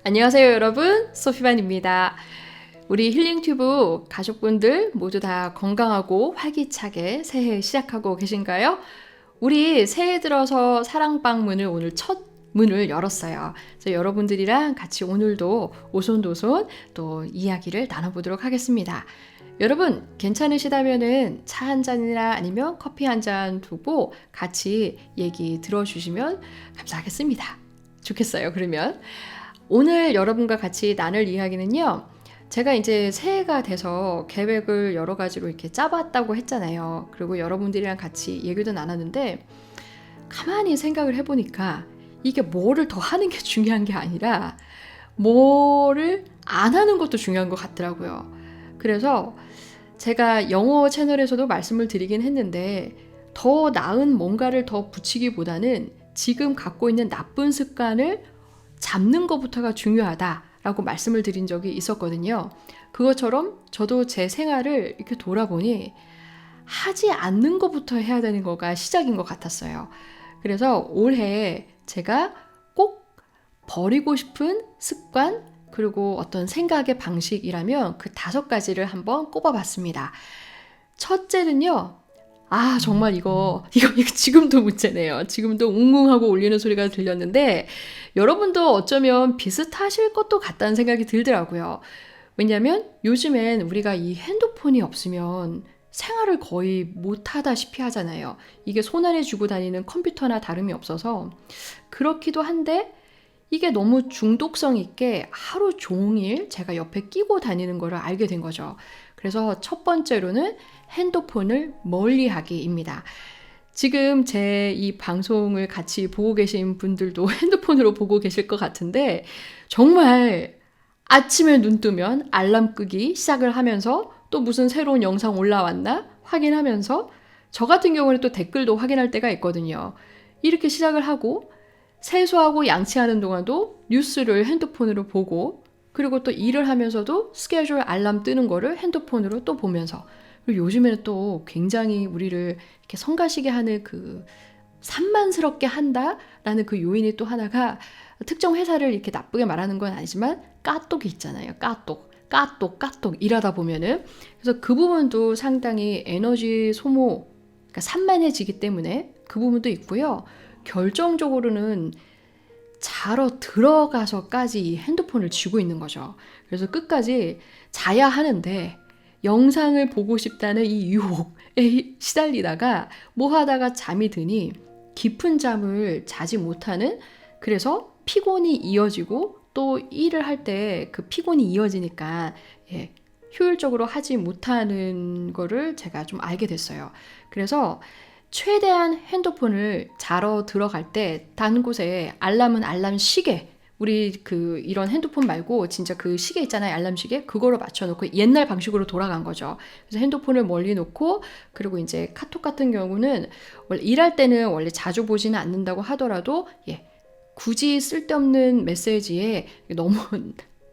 안녕하세요 여러분, 소피반입니다. 우리 힐링튜브 가족분들 모두 다 건강하고 활기차게 새해 시작하고 계신가요? 우리 새해 들어서 사랑방문을 오늘 첫 문을 열었어요. 그래서 여러분들이랑 같이 오늘도 오손도손 또 이야기를 나눠보도록 하겠습니다. 여러분 괜찮으시다면은 차 한 잔이나 아니면 커피 한 잔 두고 같이 얘기 들어주시면 감사하겠습니다. 좋겠어요. 그러면 오늘 여러분과 같이 나눌 이야기는요. 제가 이제 새해가 돼서 계획을 여러 가지로 이렇게 짜봤다고 했잖아요. 그리고 여러분들이랑 같이 얘기도 나눴는데 가만히 생각을 해보니까 이게 뭐를 더 하는 게 중요한 게 아니라 뭐를 안 하는 것도 중요한 것 같더라고요. 그래서 제가 영어 채널에서도 말씀을 드리긴 했는데 더 나은 뭔가를 더 붙이기보다는 지금 갖고 있는 나쁜 습관을 잡는 것부터가 중요하다라고 말씀을 드린 적이 있었거든요. 그것처럼 저도 제 생활을 이렇게 돌아보니 하지 않는 것부터 해야 되는 거가 시작인 것 같았어요. 그래서 올해 제가 꼭 버리고 싶은 습관 그리고 어떤 생각의 방식이라면 그 5가지를 한번 꼽아봤습니다. 첫째는요. 정말 이거 지금도 문제네요. 지금도 웅웅하고 울리는 소리가 들렸는데 여러분도 어쩌면 비슷하실 것도 같다는 생각이 들더라고요. 왜냐하면 요즘엔 우리가 이 핸드폰이 없으면 생활을 거의 못하다시피 하잖아요. 이게 손안에 쥐고 다니는 컴퓨터나 다름이 없어서 그렇기도 한데 이게 너무 중독성 있게 하루 종일 제가 옆에 끼고 다니는 거를 알게 된 거죠. 그래서 첫 번째로는 핸드폰을 멀리하기입니다. 지금 제 이 방송을 같이 보고 계신 분들도 핸드폰으로 보고 계실 것 같은데 정말 아침에 눈 뜨면 알람 끄기 시작을 하면서 또 무슨 새로운 영상 올라왔나 확인하면서 저 같은 경우는 또 댓글도 확인할 때가 있거든요. 이렇게 시작을 하고 세수하고 양치하는 동안도 뉴스를 핸드폰으로 보고 그리고 또 일을 하면서도 스케줄 알람 뜨는 거를 핸드폰으로 또 보면서 그리고 요즘에는 또 굉장히 우리를 이렇게 성가시게 하는 그 산만스럽게 한다라는 그 요인이 또 하나가 특정 회사를 이렇게 나쁘게 말하는 건 아니지만 까똑이 있잖아요. 까똑 일하다 보면은 그래서 그 부분도 상당히 에너지 소모 그러니까 산만해지기 때문에 그 부분도 있고요. 결정적으로는 자러 들어가서까지 이 핸드폰을 쥐고 있는 거죠. 그래서 끝까지 자야 하는데 영상을 보고 싶다는 이 유혹에 시달리다가 뭐 하다가 잠이 드니 깊은 잠을 자지 못하는 그래서 피곤이 이어지고 또 일을 할 때 그 피곤이 이어지니까 효율적으로 하지 못하는 거를 제가 좀 알게 됐어요. 그래서 최대한 핸드폰을 자러 들어갈 때 단 곳에 알람은 알람 시계 우리 이런 핸드폰 말고 진짜 그 시계 있잖아요. 알람 시계 그거로 맞춰놓고 옛날 방식으로 돌아간 거죠. 그래서 핸드폰을 멀리 놓고 그리고 이제 카톡 같은 경우는 원래 일할 때는 원래 자주 보지는 않는다고 하더라도 굳이 쓸데없는 메시지에 너무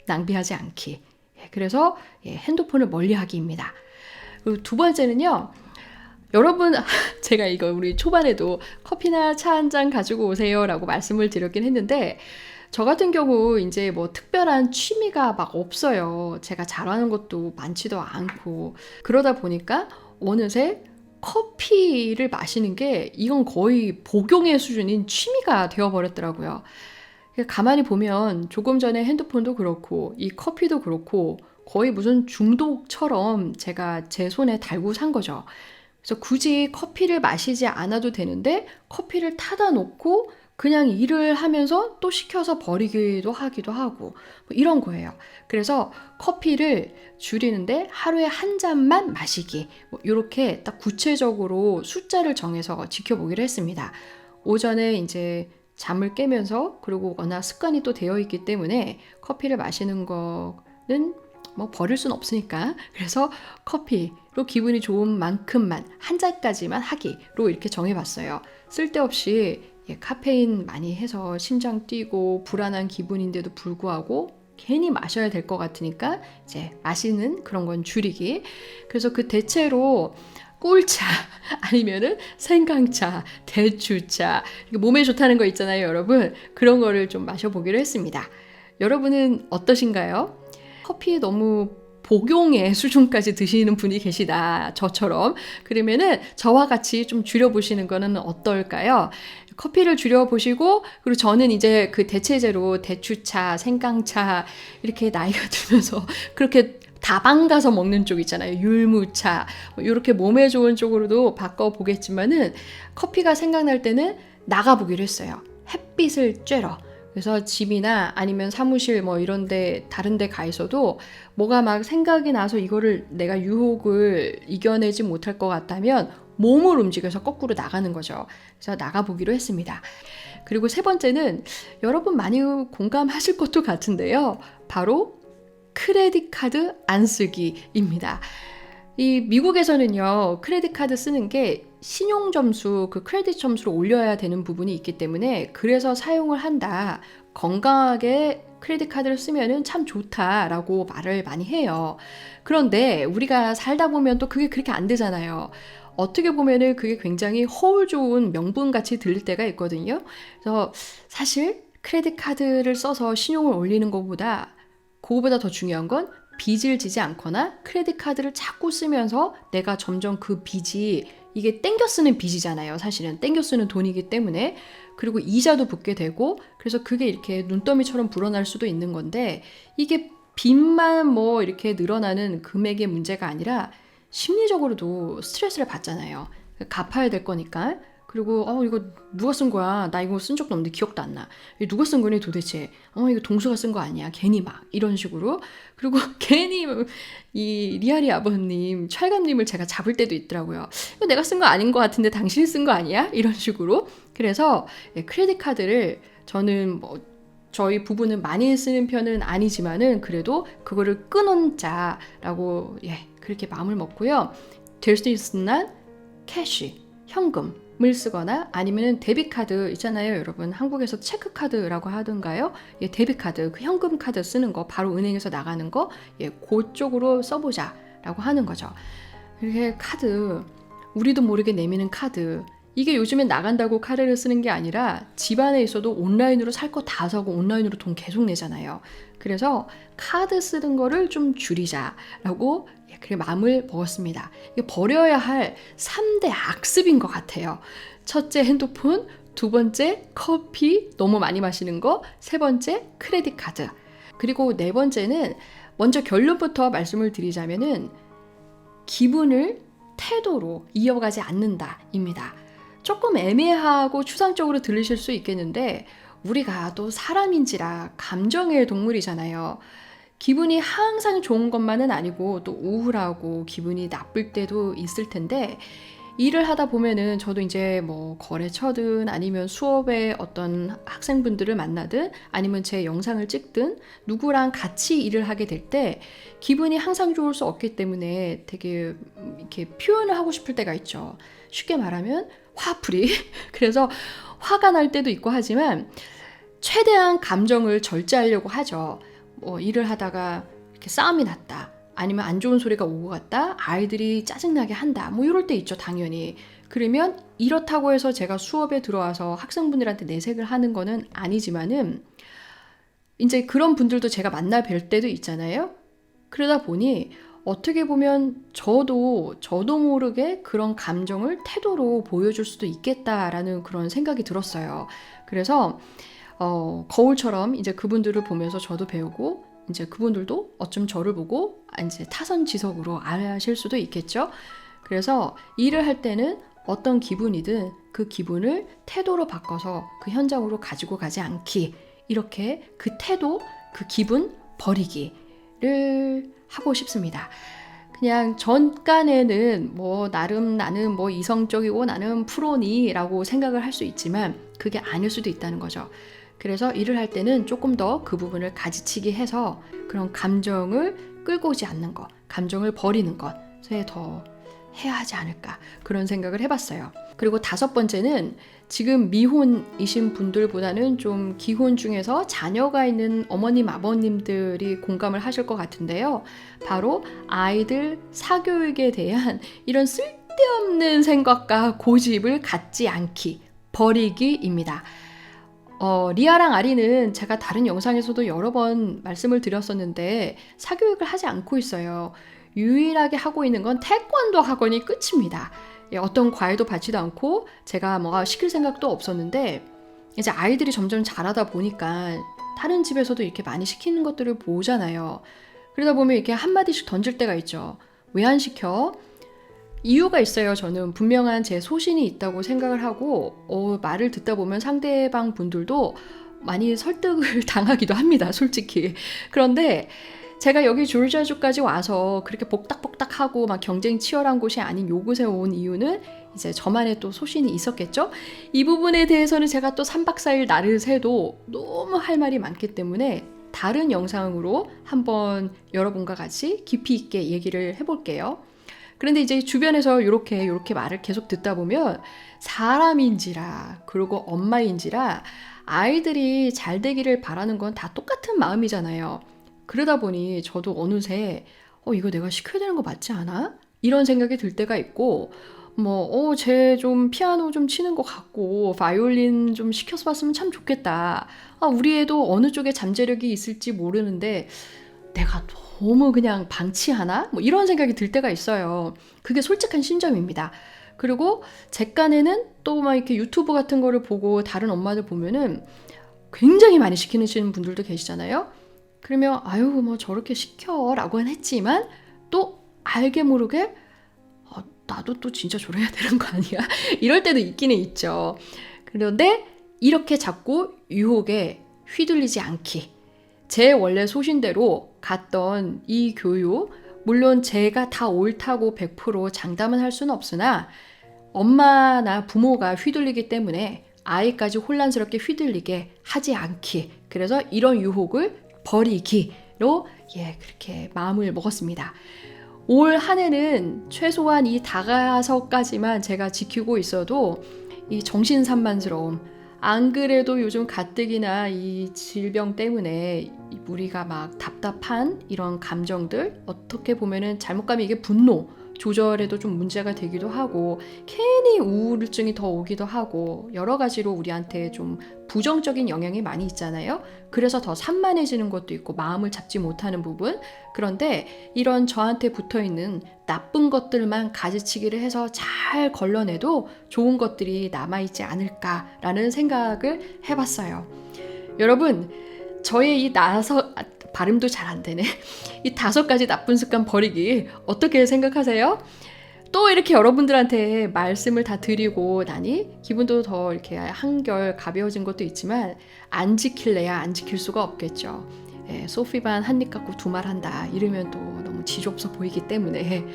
낭비하지 않기. 그래서 핸드폰을 멀리하기입니다. 그리고 두 번째는요. 여러분 제가 이거 우리 초반에도 커피나 차 한 잔 가지고 오세요 라고 말씀을 드렸긴 했는데 저 같은 경우 이제 뭐 특별한 취미가 막 없어요. 제가 잘하는 것도 많지도 않고 그러다 보니까 어느새 커피를 마시는 게 이건 거의 복용의 수준인 취미가 되어버렸더라고요. 가만히 보면 조금 전에 핸드폰도 그렇고 이 커피도 그렇고 거의 무슨 중독처럼 제가 제 손에 달고 산 거죠. 그래서 굳이 커피를 마시지 않아도 되는데 커피를 타다 놓고 그냥 일을 하면서 또 시켜서 버리기도 하기도 하고 뭐 이런 거예요. 그래서 커피를 줄이는데 하루에 한 잔만 마시기 뭐 이렇게 딱 구체적으로 숫자를 정해서 지켜보기로 했습니다. 오전에 이제 잠을 깨면서 그리고 워낙 습관이 또 되어 있기 때문에 커피를 마시는 거는 뭐 버릴 순 없으니까 그래서 커피로 기분이 좋은 만큼만 한 잔까지만 하기로 이렇게 정해봤어요. 쓸데없이 카페인 많이 해서 심장 뛰고 불안한 기분인데도 불구하고 괜히 마셔야 될 것 같으니까 이제 마시는 그런 건 줄이기. 그래서 그 대체로 꿀차 아니면은 생강차, 대추차 몸에 좋다는 거 있잖아요 여러분. 그런 거를 좀 마셔보기로 했습니다. 여러분은 어떠신가요? 커피 너무 복용의 수준까지 드시는 분이 계시다, 저처럼. 그러면은 저와 같이 좀 줄여보시는 거는 어떨까요? 커피를 줄여보시고, 그리고 저는 이제 그 대체제로 대추차, 생강차, 이렇게 나이가 들면서 그렇게 다방 가서 먹는 쪽 있잖아요. 율무차, 이렇게 몸에 좋은 쪽으로도 바꿔보겠지만은 커피가 생각날 때는 나가보기로 했어요. 햇빛을 쬐러. 그래서 집이나 아니면 사무실 뭐 이런 데 다른 데 가 있어도 뭐가 막 생각이 나서 이거를 내가 유혹을 이겨내지 못할 것 같다면 몸을 움직여서 거꾸로 나가는 거죠. 그래서 나가보기로 했습니다. 그리고 세 번째는 여러분 많이 공감하실 것도 같은데요. 바로 크레딧 카드 안 쓰기입니다. 이 미국에서는요, 크레딧 카드 쓰는 게 신용 점수, 그 크레딧 점수를 올려야 되는 부분이 있기 때문에 그래서 사용을 한다. 건강하게 크레딧 카드를 쓰면은 참 좋다라고 말을 많이 해요. 그런데 우리가 살다 보면 또 그게 그렇게 안 되잖아요. 어떻게 보면은 그게 굉장히 허울 좋은 명분같이 들릴 때가 있거든요. 그래서 사실 크레딧 카드를 써서 신용을 올리는 것보다 그거보다 더 중요한 건 빚을 지지 않거나 크레딧 카드를 자꾸 쓰면서 내가 점점 그 빚이, 이게 땡겨 쓰는 빚이잖아요. 사실은 땡겨 쓰는 돈이기 때문에. 그리고 이자도 붙게 되고, 그래서 그게 이렇게 눈더미처럼 불어날 수도 있는 건데, 이게 빚만 뭐 이렇게 늘어나는 금액의 문제가 아니라 심리적으로도 스트레스를 받잖아요. 갚아야 될 거니까. 그리고 이거 누가 쓴 거야? 나 이거 쓴 적도 없는데 기억도 안 나. 이거 누가 쓴 거니 도대체? 이거 동수가 쓴 거 아니야? 괜히 막 이런 식으로. 그리고 괜히 이 리아리 아버님, 찰감님을 제가 잡을 때도 있더라고요. 이거 내가 쓴 거 아닌 것 같은데 당신이 쓴 거 아니야? 이런 식으로. 그래서 크레딧 카드를 저는 뭐 저희 부부는 많이 쓰는 편은 아니지만은 그래도 그거를 끊어자라고 그렇게 마음을 먹고요. 될 수 있는 한 캐시, 현금을 쓰거나 아니면 데비카드 있잖아요, 여러분. 한국에서 체크카드라고 하던가요? 데비카드, 그 현금 카드 쓰는 거, 바로 은행에서 나가는 거, 그쪽으로 써보자라고 하는 거죠. 이렇게 카드, 우리도 모르게 내미는 카드. 이게 요즘엔 나간다고 카드를 쓰는 게 아니라 집안에 있어도 온라인으로 살 거 다 사고 온라인으로 돈 계속 내잖아요. 그래서 카드 쓰는 거를 좀 줄이자라고 그렇게 마음을 먹었습니다. 이게 버려야 할 3대 악습인 것 같아요. 첫째, 핸드폰. 두 번째, 커피 너무 많이 마시는 거. 세 번째, 크레딧 카드. 그리고 네 번째는, 먼저 결론부터 말씀을 드리자면은 기분을 태도로 이어가지 않는다입니다. 조금 애매하고 추상적으로 들리실 수 있겠는데, 우리가 또 사람인지라 감정의 동물이잖아요. 기분이 항상 좋은 것만은 아니고 또 우울하고 기분이 나쁠 때도 있을 텐데, 일을 하다 보면은 저도 이제 뭐 거래처든 아니면 수업에 어떤 학생분들을 만나든 아니면 제 영상을 찍든 누구랑 같이 일을 하게 될 때 기분이 항상 좋을 수 없기 때문에 되게 이렇게 표현을 하고 싶을 때가 있죠. 쉽게 말하면 화풀이. 그래서 화가 날 때도 있고 하지만 최대한 감정을 절제하려고 하죠. 뭐 일을 하다가 이렇게 싸움이 났다. 아니면 안 좋은 소리가 오고 갔다. 아이들이 짜증나게 한다. 뭐 이럴 때 있죠, 당연히. 그러면 이렇다고 해서 제가 수업에 들어와서 학생분들한테 내색을 하는 거는 아니지만은 이제 그런 분들도 제가 만나 뵐 때도 있잖아요. 그러다 보니 어떻게 보면 저도 모르게 그런 감정을 태도로 보여줄 수도 있겠다라는 그런 생각이 들었어요. 그래서 거울처럼 이제 그분들을 보면서 저도 배우고, 이제 그분들도 어쩜 저를 보고 이제 타선지석으로 아실 수도 있겠죠. 그래서 일을 할 때는 어떤 기분이든 그 기분을 태도로 바꿔서 그 현장으로 가지고 가지 않기, 이렇게 그 태도, 그 기분 버리기를 하고 싶습니다. 그냥 전간에는 뭐 나름 나는 뭐 이성적이고 나는 프로니라고 생각을 할 수 있지만 그게 아닐 수도 있다는 거죠. 그래서 일을 할 때는 조금 더 그 부분을 가지치기 해서 그런 감정을 끌고 오지 않는 것, 감정을 버리는 것에 더 해야 하지 않을까, 그런 생각을 해봤어요. 그리고 다섯 번째는 지금 미혼이신 분들보다는 좀 기혼 중에서 자녀가 있는 어머님, 아버님들이 공감을 하실 것 같은데요. 바로 아이들 사교육에 대한 이런 쓸데없는 생각과 고집을 갖지 않기, 버리기입니다. 리아랑 아리는 제가 다른 영상에서도 여러 번 말씀을 드렸었는데 사교육을 하지 않고 있어요. 유일하게 하고 있는 건 태권도 학원이 끝입니다. 어떤 과외도 받지도 않고 제가 뭐가 시킬 생각도 없었는데 이제 아이들이 점점 자라다 보니까 다른 집에서도 이렇게 많이 시키는 것들을 보잖아요. 그러다 보면 이렇게 한마디씩 던질 때가 있죠. 왜 안 시켜? 이유가 있어요. 저는 분명한 제 소신이 있다고 생각을 하고 말을 듣다 보면 상대방 분들도 많이 설득을 당하기도 합니다. 솔직히. 그런데 제가 여기 조지아주까지 와서 그렇게 복닥복닥하고 막 경쟁 치열한 곳이 아닌 요곳에 온 이유는 이제 저만의 또 소신이 있었겠죠? 이 부분에 대해서는 제가 또 3박 4일 날을 새도 너무 할 말이 많기 때문에 다른 영상으로 한번 여러분과 같이 깊이 있게 얘기를 해볼게요. 그런데 이제 주변에서 이렇게 말을 계속 듣다 보면 사람인지라 그리고 엄마인지라 아이들이 잘 되기를 바라는 건 다 똑같은 마음이잖아요. 그러다 보니 저도 어느새 이거 내가 시켜야 되는 거 맞지 않아? 이런 생각이 들 때가 있고 쟤 좀 피아노 좀 치는 것 같고 바이올린 좀 시켜서 봤으면 참 좋겠다. 우리 애도 어느 쪽에 잠재력이 있을지 모르는데 내가 너무 그냥 방치하나? 이런 생각이 들 때가 있어요. 그게 솔직한 심정입니다. 그리고 제 깐에는 또 막 이렇게 유튜브 같은 거를 보고 다른 엄마들 보면은 굉장히 많이 시키는 분들도 계시잖아요. 그러면 저렇게 시켜라고는 했지만 또 알게 모르게 나도 또 진짜 저래야 되는 거 아니야? 이럴 때도 있기는 있죠. 그런데 이렇게 자꾸 유혹에 휘둘리지 않기. 제 원래 소신대로 갔던 이 교육, 물론 제가 다 옳다고 100% 장담은 할 수는 없으나 엄마나 부모가 휘둘리기 때문에 아이까지 혼란스럽게 휘둘리게 하지 않기. 그래서 이런 유혹을 버리기로 그렇게 마음을 먹었습니다. 올 한 해는 최소한 이 다가서까지만 제가 지키고 있어도 이 정신산만스러움, 안 그래도 요즘 가뜩이나 이 질병 때문에 우리가 막 답답한 이런 감정들, 어떻게 보면은 잘못 가면 이게 분노 조절에도 좀 문제가 되기도 하고 괜히 우울증이 더 오기도 하고 여러 가지로 우리한테 좀 부정적인 영향이 많이 있잖아요. 그래서 더 산만해지는 것도 있고 마음을 잡지 못하는 부분. 그런데 이런 저한테 붙어있는 나쁜 것들만 가지치기를 해서 잘 걸러내도 좋은 것들이 남아있지 않을까라는 생각을 해봤어요. 여러분, 저의 이 발음도 잘 안 되네. 이 5가지 나쁜 습관 버리기 어떻게 생각하세요? 또 이렇게 여러분들한테 말씀을 다 드리고 나니 기분도 더 이렇게 한결 가벼워진 것도 있지만 안 지킬래야 안 지킬 수가 없겠죠. 소피 반 한 입 갖고 두 말 한다 이러면 또 너무 지좁서 보이기 때문에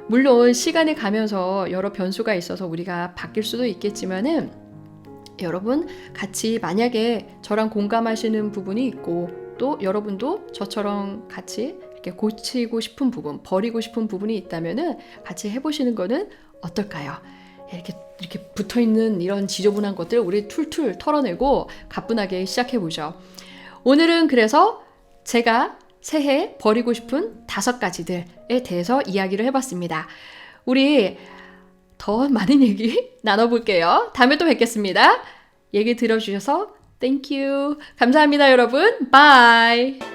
물론 시간이 가면서 여러 변수가 있어서 우리가 바뀔 수도 있겠지만은 여러분 같이 만약에 저랑 공감하시는 부분이 있고 또 여러분도 저처럼 같이 이렇게 고치고 싶은 부분, 버리고 싶은 부분이 있다면은 같이 해보시는 거는 어떨까요? 이렇게 붙어있는 이런 지저분한 것들 우리 툴툴 털어내고 가뿐하게 시작해보죠. 오늘은 그래서 제가 새해 버리고 싶은 5가지들에 대해서 이야기를 해봤습니다. 우리 더 많은 얘기 나눠볼게요. 다음에 또 뵙겠습니다. 얘기 들어주셔서 Thank you. 감사합니다, 여러분. Bye.